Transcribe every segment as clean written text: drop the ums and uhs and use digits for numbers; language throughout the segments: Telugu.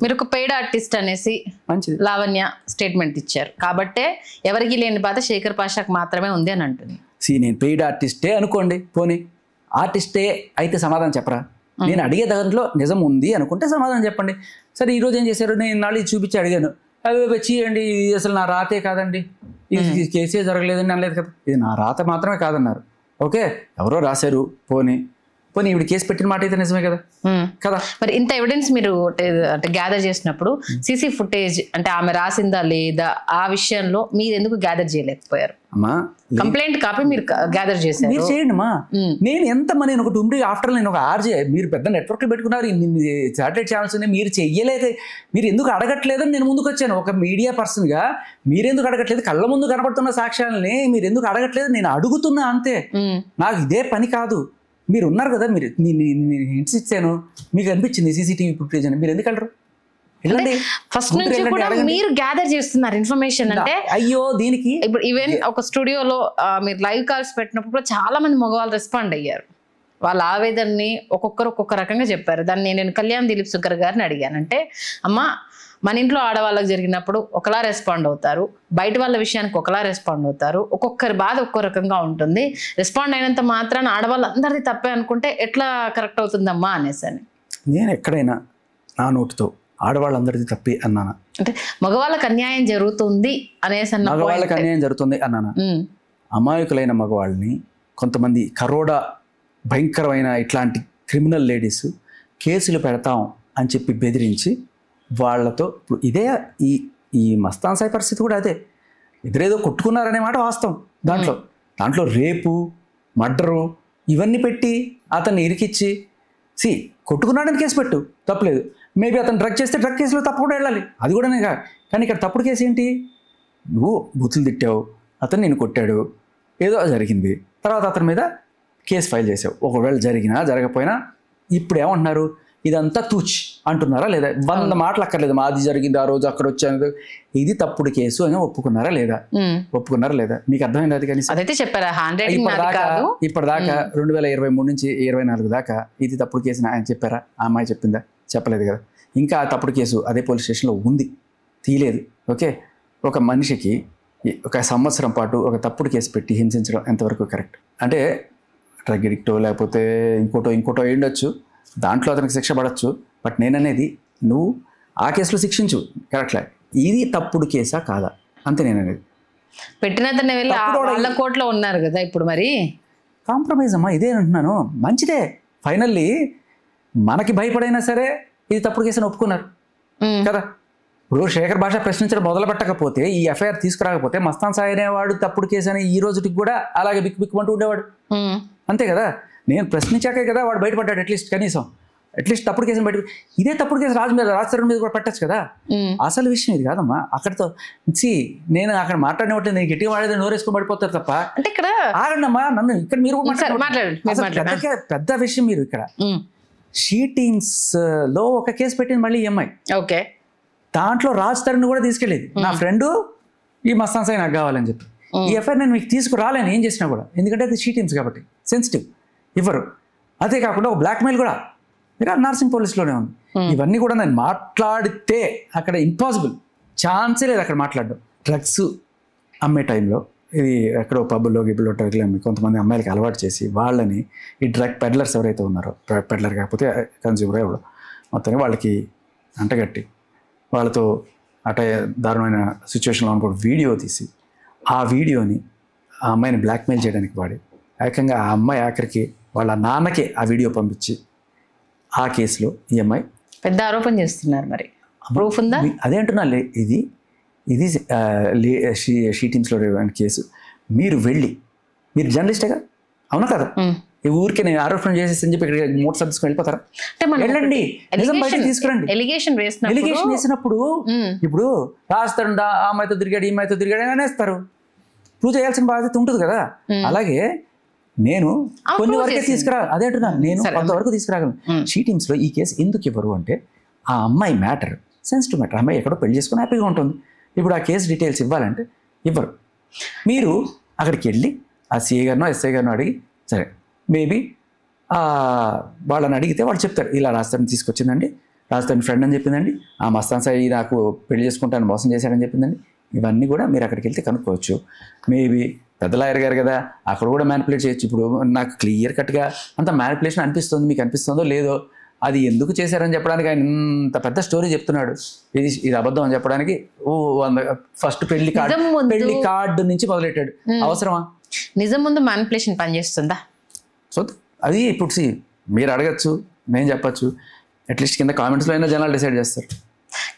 మీరు ఒక పెయిడ్ ఆర్టిస్ట్ అనేసి మంచిది లావణ్య స్టేట్మెంట్ ఇచ్చారు కాబట్టే ఎవరికి లేని బాధ శేఖర్ పాషాకు మాత్రమే ఉంది అని అంటుంది. నేను పెయిడ్ ఆర్టిస్టే అనుకోండి, పోనీ ఆర్టిస్టే అయితే సమాధానం చెప్పరా? నేను అడిగే దాంట్లో నిజం ఉంది అనుకుంటే సమాధానం చెప్పండి. సరే ఈరోజు ఏం చేశారు, నేను నాళ్ళు చూపించి అడిగాను, అవి వచ్చియండి ఇది అసలు నా రాతే కాదండి, ఇది కేసే జరగలేదని అనలేదు కదా, ఇది నా రాత మాత్రమే కాదన్నారు. ఓకే, ఎవరో రాశారు, పోనీ ఇవి కేసు పెట్టిన మాట అయితే నిజమే కదా కదా. మరి ఇంత ఎవిడెన్స్ మీరు అంటే గ్యాదర్ చేసినప్పుడు సీసీ ఫుటేజ్ అంటే ఆమె రాసిందా లేదా ఆ విషయంలో మీరు ఎందుకు గ్యాదర్ చేయలేకపోయారు? అమ్మా కంప్లైంట్ కాపీ మీరు గ్యాదర్ చేశారు, మీరు చేయండి అమ్మా. నేను ఎంత నేను ఒక టుంబ్రీ ఆఫ్టర్ నేను ఒక ఆర్జే, మీరు పెద్ద నెట్వర్క్లు పెట్టుకున్నారు, శాటిలైట్ ఛానల్స్ ఉన్నాయి, మీరు చెయ్యలేదు, మీరు ఎందుకు అడగట్లేదని నేను ముందుకు వచ్చాను. ఒక మీడియా పర్సన్గా మీరెందుకు అడగట్లేదు? కళ్ళ ముందు కనబడుతున్న సాక్ష్యాలని మీరు ఎందుకు అడగట్లేదు? నేను అడుగుతున్నా అంతే, నాకు ఇదే పని కాదు. మీరు ఉన్నారు కదా, మీరు హింట్స్ ఇచ్చాను, మీకు అనిపించింది సీసీటీవీ ఫుటేజ్ అని, మీరు ఎందుకు వెళ్ళరు? ఫస్ట్ నుంచి కూడా మీరు గ్యాదర్ చేస్తున్నారు ఇన్ఫర్మేషన్. అంటే అయ్యో దీనికి ఇప్పుడు ఈవెన్ ఒక స్టూడియోలో మీరు లైవ్ కాల్స్ పెట్టినప్పుడు చాలా మంది మగవాళ్ళు రెస్పాండ్ అయ్యారు, వాళ్ళ ఆవేదనని ఒక్కొక్కరు ఒక్కొక్క రకంగా చెప్పారు. దాన్ని నేను కళ్యాణ్ దిలీప్ సుకర్ గారిని అడిగానంటే, అమ్మ మన ఇంట్లో ఆడవాళ్ళకి జరిగినప్పుడు ఒకలా రెస్పాండ్ అవుతారు, బయట వాళ్ళ విషయానికి ఒకలా రెస్పాండ్ అవుతారు, ఒక్కొక్కరి బాధ ఒక్కో రకంగా ఉంటుంది, రెస్పాండ్ అయినంత మాత్రాన ఆడవాళ్ళందరిది తప్పే అనుకుంటే ఎట్లా కరెక్ట్ అవుతుందమ్మా అనేసి అని. నేను ఎక్కడైనా నా నోటితో ఆడవాళ్ళందరిది తప్పే అన్నానా? అంటే మగవాళ్ళకి అన్యాయం జరుగుతుంది అనేసి అన్న, మగవాళ్ళకి అన్యాయం జరుగుతుంది అన్నానా? అమాయకులైన మగవాళ్ళని కొంతమంది కరోడా భయంకరమైన ఇట్లాంటి క్రిమినల్ లేడీస్ కేసులు పెడతాం అని చెప్పి బెదిరించి వాళ్ళతో ఇదే ఈ మస్తాన్ సాయి పరిస్థితి కూడా అదే. ఎదురేదో కొట్టుకున్నారనే మాట వాస్తవం. దాంట్లో రేపు మర్డరు ఇవన్నీ పెట్టి అతన్ని ఇరికిచ్చి కొట్టుకున్నాడని కేసు పెట్టు, తప్పలేదు. మేబీ అతను డ్రగ్ చేస్తే డ్రగ్ కేసులో తప్పకుండా వెళ్ళాలి, అది కూడా నేను. కానీ ఇక్కడ తప్పుడు కేసు ఏంటి? నువ్వు బూతులు తిట్టావు, అతను నేను కొట్టాడు, ఏదో జరిగింది, తర్వాత అతని మీద కేసు ఫైల్ చేసావు. ఒకవేళ జరిగినా జరగకపోయినా ఇప్పుడు ఏమంటున్నారు? ఇదంతా తూచ్ అంటున్నారా లేదా? 100 మాటలు అక్కర్లేదు, మాది జరిగింది ఆ రోజు అక్కడ వచ్చాను, ఇది తప్పుడు కేసు అని ఒప్పుకున్నారా లేదా? మీకు అర్థమైంది అది? కానీ ఇప్పటిదాకా 2023 నుంచి 24 దాకా ఇది తప్పుడు కేసు ఆయన చెప్పారా? ఆ అమ్మాయి చెప్పిందా? చెప్పలేదు కదా. ఇంకా ఆ తప్పుడు కేసు అదే పోలీస్ స్టేషన్లో ఉంది, తీయలేదు. ఓకే, ఒక మనిషికి 1 సంవత్సరం పాటు ఒక తప్పుడు కేసు పెట్టి హింసించడం ఎంతవరకు కరెక్ట్? అంటే డ్రగ్ ఎడిక్టో లేకపోతే ఇంకోటో ఉండొచ్చు, దాంట్లో అతనికి శిక్ష పడవచ్చు. బట్ నేననేది నువ్వు ఆ కేసులో శిక్షించు, కరెక్ట్లే. ఇది తప్పుడు కేసా కాదా అంతే నేననేది. పెట్టిన వాళ్ళ కోర్టులో ఉన్నారు కదా ఇప్పుడు, మరి కాంప్రమైజ్ అమ్మా, ఇదే అంటున్నాను. మంచిదే, ఫైనల్లీ మనకి భయపడైనా సరే ఇది తప్పుడు కేసు అని ఒప్పుకున్నారు కదా. ఇప్పుడు శేఖర్ భాష ప్రశ్నించడం మొదలు పెట్టకపోతే, ఈ ఎఫ్ఐఆర్ తీసుకురాకపోతే మస్తాన్ సాయి అనేవాడు తప్పుడు కేసు అని ఈ రోజుకి కూడా అలాగే బిక్కుమంటూ ఉండేవాడు, అంతే కదా. నేను ప్రశ్నించాకే కదా వాడు బయటపడ్డాడు, అట్లీస్ట్ తప్పుడు కేసుని బయట. ఇదే తప్పుడు కేసు రాజశేఖర్ మీద కూడా పెట్టచ్చు కదా. అసలు విషయం ఇది కాదమ్మా. అక్కడతో నేను అక్కడ మాట్లాడినట్టు నేను గట్టిగా వాడేది నోరేసుకొని పడిపోతారు తప్ప. అంటే ఇక్కడ ఆగండమ్మా, నన్ను ఇక్కడ మీరు పెద్ద విషయం. మీరు ఇక్కడ షీ టీమ్స్ లో ఒక కేసు పెట్టింది మళ్ళీ ఈఎంఐ. ఓకే, దాంట్లో రాజ్ తరుణ్ కూడా తీసుకెళ్ళేది. నా ఫ్రెండ్ ఈ మస్తాన్ సాయి నాకు కావాలని చెప్పి ఈ ఎఫ్ఐఆర్ నేను మీకు తీసుకురాలేను ఏం చేసినా కూడా, ఎందుకంటే అది షీ టీమ్స్ కాబట్టి సెన్సిటివ్, ఇవ్వరు. అదే కాకుండా ఒక బ్లాక్మెయిల్ కూడా మీరు నర్సింగ్ పోలీస్లోనే ఉంది. ఇవన్నీ కూడా నేను మాట్లాడితే అక్కడ ఇంపాసిబుల్, ఛాన్సే లేదు అక్కడ మాట్లాడడం. డ్రగ్స్ అమ్మే టైంలో ఇది ఎక్కడో పబ్బుల్లో గిబ్బుల్లో డ్రగ్లు అమ్మి కొంతమంది అమ్మాయిలకి అలవాటు చేసి వాళ్ళని ఈ డ్రగ్ పెడ్లర్స్ ఎవరైతే ఉన్నారో, పెడ్లర్ కాకపోతే కన్జ్యూమర్ ఎవరో, మొత్తాన్ని వాళ్ళకి అంటగట్టి వాళ్ళతో దారుణమైన సిచ్యువేషన్లో అనుకో వీడియో తీసి ఆ వీడియోని ఆ అమ్మాయిని బ్లాక్మెయిల్ చేయడానికి వాడి ఏకంగా ఆ అమ్మాయి ఆఖరికి వాళ్ళ నాన్నకే ఆ వీడియో పంపించి ఆ కేసులో ఈ అమ్మాయి పెద్ద ఆరోపణ చేస్తున్నారు. మరి ప్రూఫ్ ఉందా? అదే అంటున్నా, ఇది షీ టీమ్స్లో కేసు. మీరు జర్నలిస్టేగా అవునా కదా? ఈ ఊరికే నేను ఆరోపణ చేసేసి చెప్పి ఇక్కడ మోటార్ సర్వీస్ వెళ్ళిపోతారా? వెళ్ళండి, తీసుకురండి. ఎలిగేషన్ వేసినప్పుడు ఇప్పుడు రాస్తాడు ఆ అమ్మాయితో తిరిగాడు ఈ అమ్మాయితో తిరిగాడు అని అనేస్తారు. ప్రూవ్ చేయాల్సిన బాధ్యత ఉంటుంది కదా. అలాగే నేను కొన్ని వరకే అదే అంటున్నాను, నేను కొంతవరకు తీసుకురాగలను. షీ టీమ్స్లో ఈ కేసు ఎందుకు ఇవ్వరు అంటే ఆ అమ్మాయి మ్యాటర్ సెన్సిటివ్ మ్యాటర్. అమ్మాయి ఎక్కడో పెళ్లి చేసుకుని హ్యాపీగా ఉంటుంది. ఇప్పుడు ఆ కేసు డీటెయిల్స్ ఇవ్వాలంటే ఇవ్వరు. మీరు అక్కడికి వెళ్ళి ఆ సిఐ గారినో ఎస్ఐ గారినో అడిగి, సరే మేబీ వాళ్ళని అడిగితే వాళ్ళు చెప్తారు ఇలా రాస్తారని తీసుకొచ్చిందండి, రాజధాని ఫ్రెండ్ అని చెప్పిందండి, ఆ మస్తాన్ సాయి నాకు పెళ్లి చేసుకుంటాను మోసం చేశాడని చెప్పిందండి. ఇవన్నీ కూడా మీరు అక్కడికి వెళ్తే కనుక్కోవచ్చు. మేబీ పెద్ద లాయర్ గారు కదా, అక్కడ కూడా మ్యానిపులేట్ చేయొచ్చు. ఇప్పుడు నాకు క్లియర్ కట్గా అంత మ్యానిపులేషన్ అనిపిస్తుంది, మీకు అనిపిస్తుందో లేదో, అది ఎందుకు చేశారని చెప్పడానికి ఆయన ఇంత పెద్ద స్టోరీ చెప్తున్నాడు. ఇది అబద్ధం అని చెప్పడానికి ఫస్ట్ పెళ్లి కార్డు నుంచి మొదలెట్టాడు. అవసరమా? నిజం ముందు మ్యానిపులేషన్ పనిచేస్తుందా? సో అది ఇప్పుడు మీరు అడగచ్చు, నేను చెప్పచ్చు, అట్లీస్ట్ కింద కామెంట్స్లో అయినా జనాలు డిసైడ్ చేస్తారు.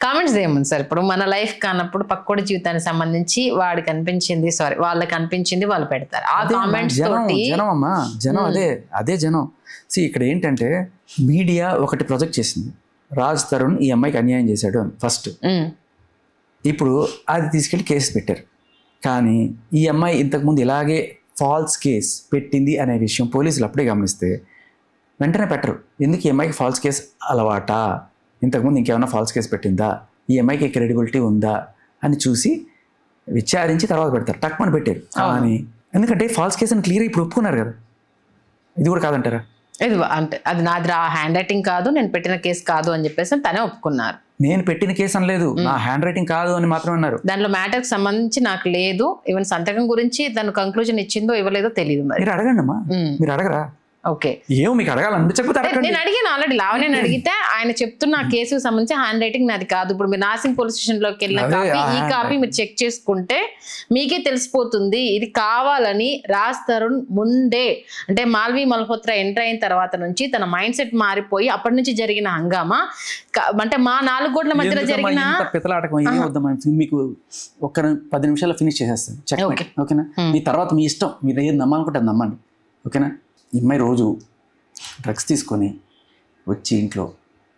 కామెంట్స్ ఏముంది సార్, ఇప్పుడు మన లైఫ్ కానప్పుడు పక్కోడి జీవితానికి సంబంధించి వాళ్ళకి అనిపించింది వాళ్ళు పెడతారు. ఆ కామెంట్స్ జనం అమ్మా, జనం అదే జనం. ఇక్కడ ఏంటంటే మీడియా ఒకటి ప్రొజెక్ట్ చేసింది, రాజ్ తరుణ్ ఈ అమ్మాయికి అన్యాయం చేశాడు అని ఫస్ట్. ఇప్పుడు అది తీసుకెళ్ళి కేసు పెట్టారు. కానీ ఈ అమ్మాయి ఇంతకుముందు ఇలాగే ఫాల్స్ కేస్ పెట్టింది అనే విషయం పోలీసులు అప్పుడే గమనిస్తే వెంటనే పెట్టరు. ఎందుకు ఈ అమ్మాయికి ఫాల్స్ కేసు అలవాటా, ఇంతకుముందు ఇంకేమైనా ఫాల్స్ కేసు పెట్టిందా, ఈ అమ్మాయికి క్రెడిబిలిటీ ఉందా అని చూసి విచారించి తర్వాత పెడతారు. టక్మని పెట్టారు. కానీ ఎందుకంటే ఫాల్స్ కేసు అని క్లియర్గా ఇప్పుడు ఒప్పుకున్నారు కదా, ఇది కూడా కాదంటారా? ఇది అంటే అది నాది హ్యాండ్ రైటింగ్ కాదు, నేను పెట్టిన కేసు కాదు అని చెప్పేసి తనే ఒప్పుకున్నారు. నేను పెట్టిన కేసు అని లేదు, నా హ్యాండ్ రైటింగ్ కాదు అని మాత్రం అన్నారు. దాంట్లో మ్యాటర్కి సంబంధించి నాకు లేదు, ఈవెన్ సంతకం గురించి దాని కంక్లూజన్ ఇచ్చిందో ఇవ్వలేదో తెలియదు. మీరు అడగండి అమ్మా, మీరు అడగరా? ఓకే, ఏమో మీకు అడగాలనిపించకపోతే నేను అడిగాను ఆల్రెడీ. లావణ్యని అడిగితే ఆయన చెప్తున్న కేసుకు సంబంధించి హ్యాండ్ రైటింగ్ నాది కాదు, ఇప్పుడు మీరు నాసింగ్ పోలీస్ స్టేషన్ లోకి వెళ్ళిన కాపీ, ఈ కాపీ మీరు చెక్ చేసుకుంటే మీకే తెలిసిపోతుంది. ఇది కావాలని రాజ్ తరుణ్ ముందే, అంటే మాల్వి మల్హోత్రా ఎంటర్ అయిన తర్వాత నుంచి తన మైండ్ సెట్ మారిపోయి అప్పటి నుంచి జరిగిన హంగామా, అంటే మా 4 గోడల మధ్యలో జరిగిన పితలాటకం ఏం వద్దామా, మీకు ఒక్క 10 నిమిషాల్లో ఫినిష్ చేసేస్తాను. ఓకేనా? మీ తర్వాత మీ ఇష్టం, మీరు ఏది నమ్మాలనుకుంటే నమ్మండి. ఓకేనా? ఈ అమ్మాయి రోజు డ్రగ్స్ తీసుకొని వచ్చి ఇంట్లో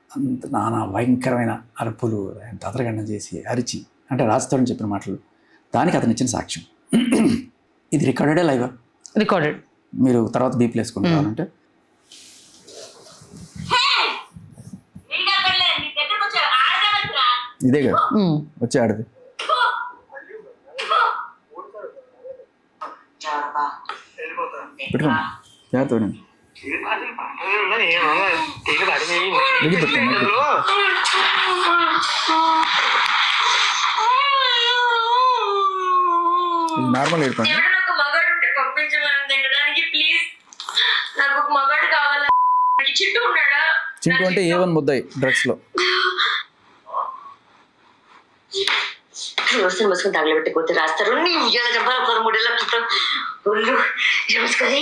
అంత నానా భయంకరమైన అరుపులు దదరగండం చేసి అరిచి, అంటే రాజ్ తరుణ్ చెప్పిన మాటలు, దానికి అతను ఇచ్చిన సాక్ష్యం. ఇది రికార్డెడే లైవ్, రికార్డెడ్. మీరు తర్వాత బీపీలు వేసుకుంటారంటే ఇదే కదా వచ్చి ఆడది. పెట్టుకోండి జాగ్రత్త. నార్మల్ ఏర్పండి. చింటూ అంటే A1 ముద్దాయి డ్రగ్స్ లో. మూసుకొని తగలబెట్టుకోతే రాస్తారు. నీ ఉద్యోగ చెప్పాలి 13 ఏళ్ళ క్రితం ఒళ్ళు చూసుకొని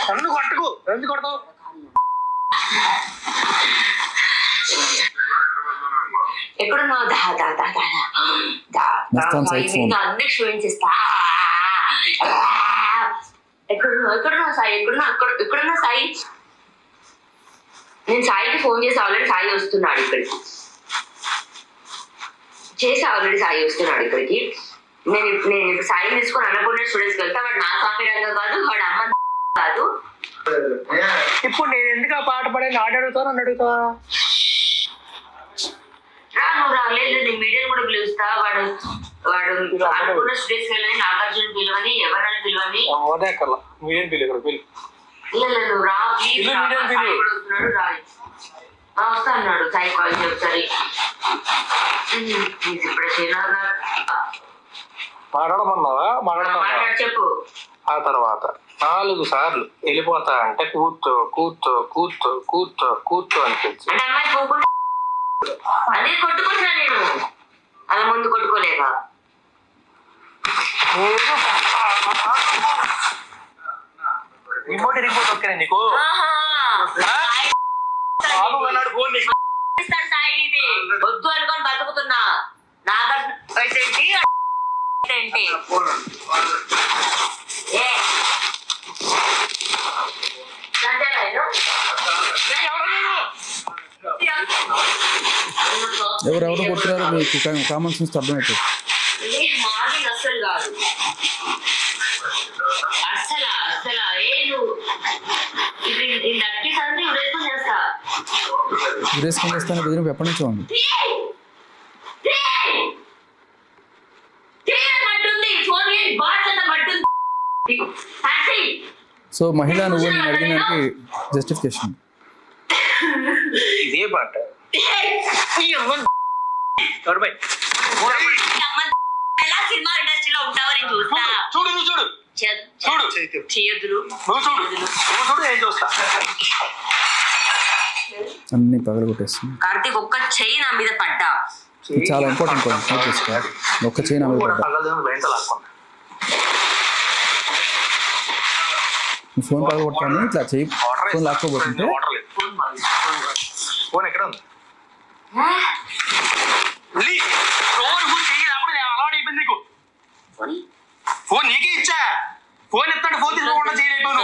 నన్ను కొట్టుకు, ఎందుకు కొడతావు? ఎక్కడున్నావు? అన్ని చూపించేస్తా. ఎక్కడున్నావు సాయి? ఎక్కడున్నా సాయి? నేను సాయికి ఫోన్ చేసి ఆల్రెడీ సాయి వస్తున్నాడు ఇక్కడికి. నేను సాయిని తీసుకొని అన్నపూర్ణ స్టూడెంట్స్కి వెళ్తా. వాడు నా కాపీ రంగం కాదు, వాడు అమ్మ కాదు. ఇప్పుడు నేను ఎందుకు ఆ పాట పడే నాడు అడుగుతావు, నన్ను అడుగుతావా? నువ్వు రాలేదు, నేను మీడియాని కూడా పిలుస్తా. వాడు అన్నపూర్ణ స్టూడెంట్స్కి వెళ్ళని, నాగార్జున పిలవని, ఎవరైనా పిలవని. మీడియం పిలు. నువ్వు రా ప్లీజ్. వస్తున్నాడు, రాలి వస్తా అన్నాడు. సాయి కాల్ చెప్తారు. ఇప్పుడు మాట్లాడు చెప్పు. ఆ తర్వాత 4 సార్లు వెళ్ళిపోతా అంటే కూర్చో అనిపించి అంటే అమ్మాయి పోకుండా అదే కొట్టుకుంటున్నా నేను. అలా ముందు కొట్టుకోలేక రిమోట్ ఓకేనా నీకు? వద్దు అనుకొని బతుకుతున్నా. నాగేంటి ఎవరెవరు కొడుతున్నారు మీకు కామన్ సెన్స్ అర్థమవుతుంది. మార్నింగ్ అస్సలు కాదు, అస్సలు ఉరేసుకొని చేస్తాను బెదిరింపు ఎప్పటి నుంచో ఉంది. సో మహిళ నువ్వు నేను అడిగిన దానికి జస్టిఫికేషన్ ఇదే పాట సినిమా ఇండస్ట్రీలో ఉంటావో నేను చూస్తా. చూడు చూడు చూడు చేయొద్దులు చూడు ఏం చూస్తా అన్ని పగలగొట్టేస్తుంది. కార్తీక్ ఒక్క చెయ్యి నా మీద పడ్డా. చాలా ఇంపార్టెంట్ నోట్ చేసుకోవాలి. ఒక్క చేయి నా మీద పడ్డా. ఫోన్ పగలగొట్టాను ఇట్లా చెయ్యి ఫోన్ లాక్కోబోతుంటే ఫోన్ ఎక్కడ ఉంది? అలవాటు అయిపోయింది నీకు. ఫోన్ నీకే ఇచ్చా. ఫోన్ ఎత్తాడు ఫోన్ తీసుకోకుండా చేయలేకపోయాను.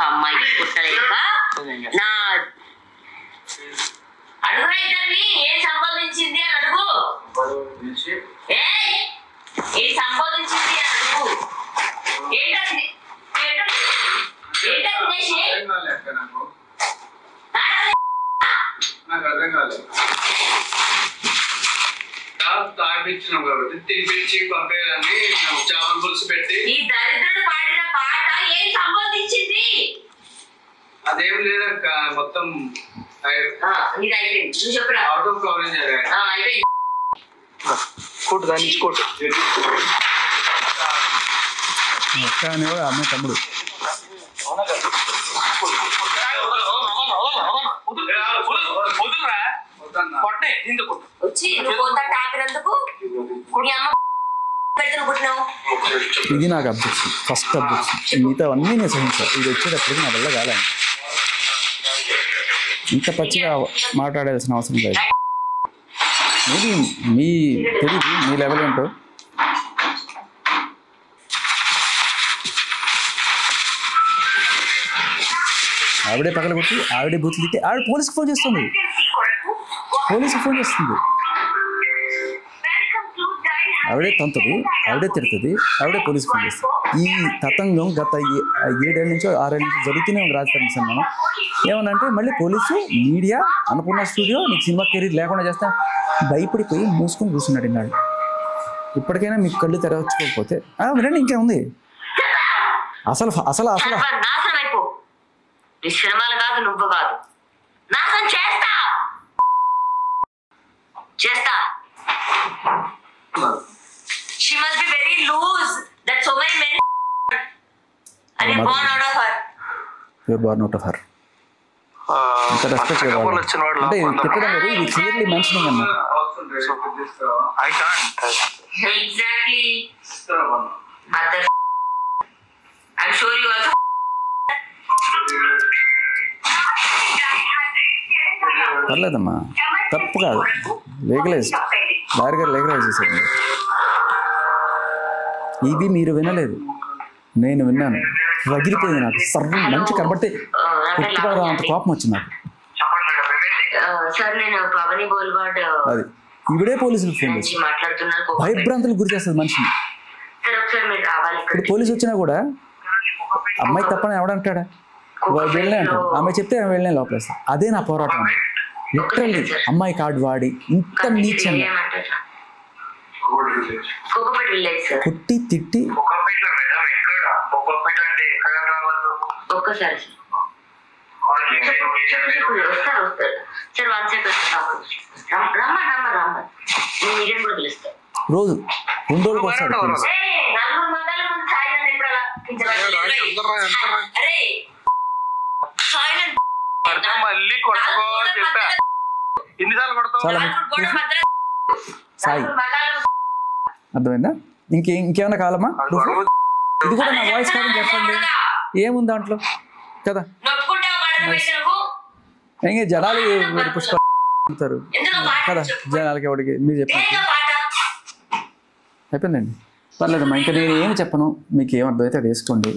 అమ్మాయికి పుట్టలేక నా అడుగురా ఇద్దరిని ఏం సంపాదించింది అని అడుగు. ఏం సంపాదించింది అని అడుగు. ఏంటది నాకు అర్థం కాలేదు. తాగిపించినాం కాబట్టి తినిపించి పంపేయాలని చేపల పులుసు పెట్టి ఈ దరిద్రుడు పాడిన పాట ఏం సంపాదించింది? అదేం లేదక్క మొత్తం ఇది అయిపోయింది. నువ్వు చెప్పురా. అవుట్ ఆఫ్ కవరేజ్ అయిపోయింది. కొట్టు దాని నుంచి కొట్టు. అక్క అనేవాడు అమ్మాయి తమ్ముడు. వచ్చి నువ్వు కొంత తాపినందుకు నీ అమ్మ పెడుతున్న పుట్టినావు. ఇది నాకు అబ్జెక్షన్, ఫస్ట్ అబ్జెక్షన్. మిగతా అన్నీ నేను సహించాను. ఇది వచ్చేటప్పటికి నా వల్ల కాలేదు. ఇంత పచ్చిగా మాట్లాడాల్సిన అవసరం లేదు. మేబీ మీ తెలియదు మీ లెవెల్ ఏంటో. ఆవిడే పగలగొట్టి ఆవిడే బూతులు తిట్టి ఆవిడ పోలీస్కి ఫోన్ చేస్తుంది. ఆవిడే తంతుంది, ఆవిడే తిడుతుంది, ఆవిడే పోలీస్కి ఫోన్ చేస్తుంది. ఈ తతంగం గత 7 ఏళ్ళ నుంచో 6 ఏళ్ళ నుంచి జరుగుతూనే ఉంది రాజధాని సినిమాలో. ఏమనంటే మళ్ళీ పోలీసు మీడియా అన్నపూర్ణ స్టూడియో నీకు సినిమా కెరీర్ లేకుండా చేస్తా భయపడిపోయి మూసుకొని కూర్చున్నాడు ఇన్నాడు. ఇప్పటికైనా మీకు కళ్ళు తెరవచ్చుకోకపోతే వినండి ఇంకేముంది. అసలు అసలు అసలు నాశనం అయిపో. నీ సినిమాలు కాదు నువ్వు కాదు నాశనం చేస్తా చేస్తా. She must be very loose that so many men are born out of her. You're born out of her. ఇంత రెస్పెక్ట్ అంటే తిట్టడం లేదు, ఇది క్లియర్లీ మెన్షనింగ్ అన్నమాట. I can't. Exactly. Mother. I'm sure you also. పర్లేదమ్మా, తప్పు కాదు. లీగలైజ్ లాయర్ గారు లీగలైజ్ చేశారు. ఇవి మీరు వినలేదు, నేను విన్నాను. రగిలిపోయింది నాకు. సర్వం మంచి కనబడితే పుట్టుకోవడం అంత కోపం వచ్చింది నాకు. అది ఇవిడే పోలీసులు ఫోన్ చేసి భయభ్రాంతులకు గురి చేస్తుంది మనిషిని. ఇప్పుడు పోలీసు వచ్చినా కూడా అమ్మాయి తప్పని ఎవడంటాడా? వెళ్ళే అంటాడు. అమ్మాయి చెప్తే వెళ్ళే లోపలేస్తా. అదే నా పోరాటం. లిటరల్లీ అమ్మాయి కార్డు వాడి ఇంత నీచంగా కొట్టి తిట్టి రోజు 2 రోజులకు వస్తాడు. మళ్ళీ కొట్టుకో చెప్పా. ఎన్నిసార్లు కొడతావు? సాయి అర్థమైందా? ఇంకేమైనా కావాలమ్మా? ఇది కూడా నా వాయిస్ కాదని చెప్పండి. ఏముంది దాంట్లో కదా? ఇంకా జనాలు పుష్పాలు కదా, జనాలకి ఎవరికి మీరు చెప్పండి. అయిపోయిందండి, పర్లేదమ్మా. ఇంకా నేను ఏమి చెప్పను, మీకు ఏమర్థమైతే అది వేసుకోండి.